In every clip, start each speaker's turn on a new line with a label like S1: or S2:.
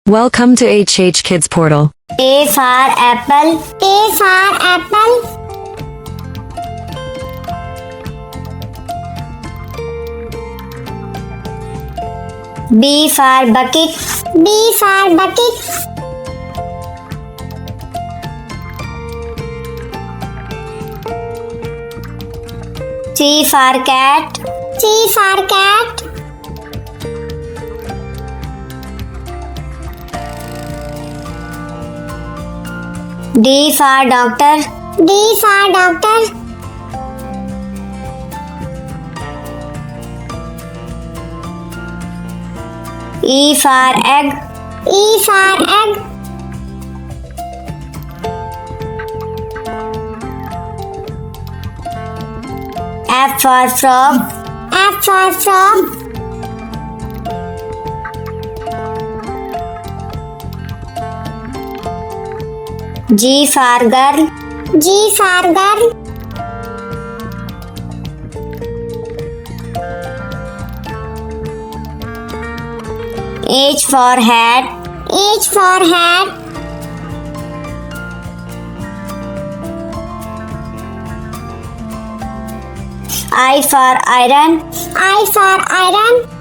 S1: Welcome to HH Kids Portal.
S2: A for apple. A for apple. B for bucket. B for bucket. C for cat. C for cat. D for doctor. D for doctor. E for egg. E for egg. F for frog. F for frog. G for girl. G for girl. H for hat. H for hat. I for iron. I for iron.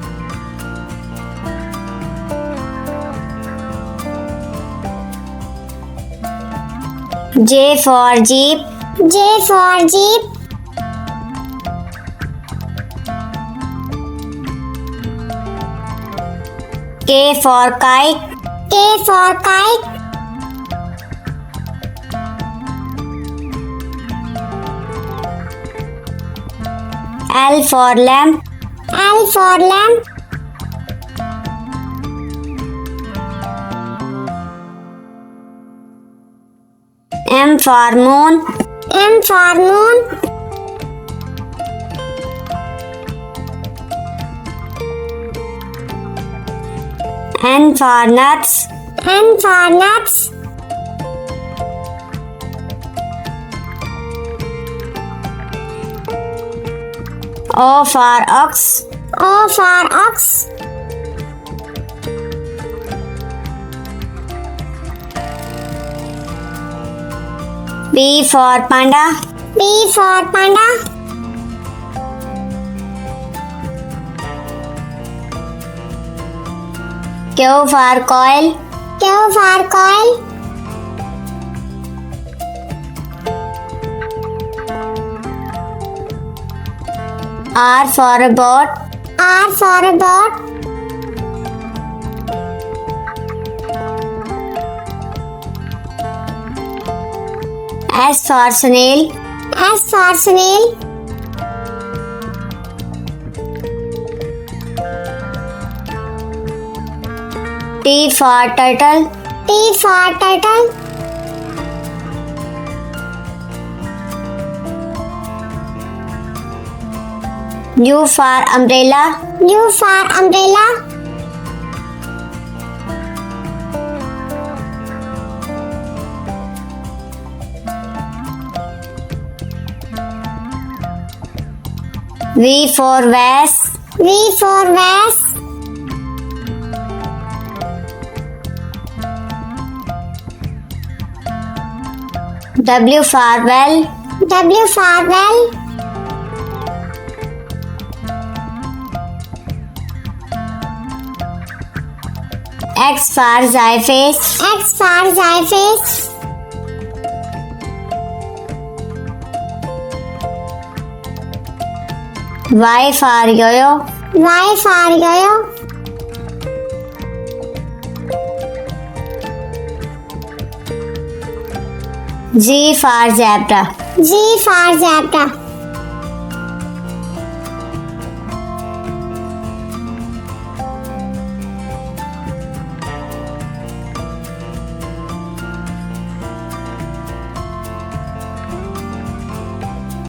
S2: J for jeep. J for jeep. K for kite. K for kite. L for lamp. L for lamp. M for moon. M for moon. N for nuts. N for nuts. O for ox. O for ox. P for panda. P for panda. Q for coil. Q for coil. R for a boat. R for a boat. S for snail. S for snail. T for turtle. T for turtle. U for umbrella. U for umbrella. V for vase. V for vase. W for well. W for well. X for xyphase. X for xyphase. Y for yo-yo. Y for yo-yo. Z for zebra. Z for zebra.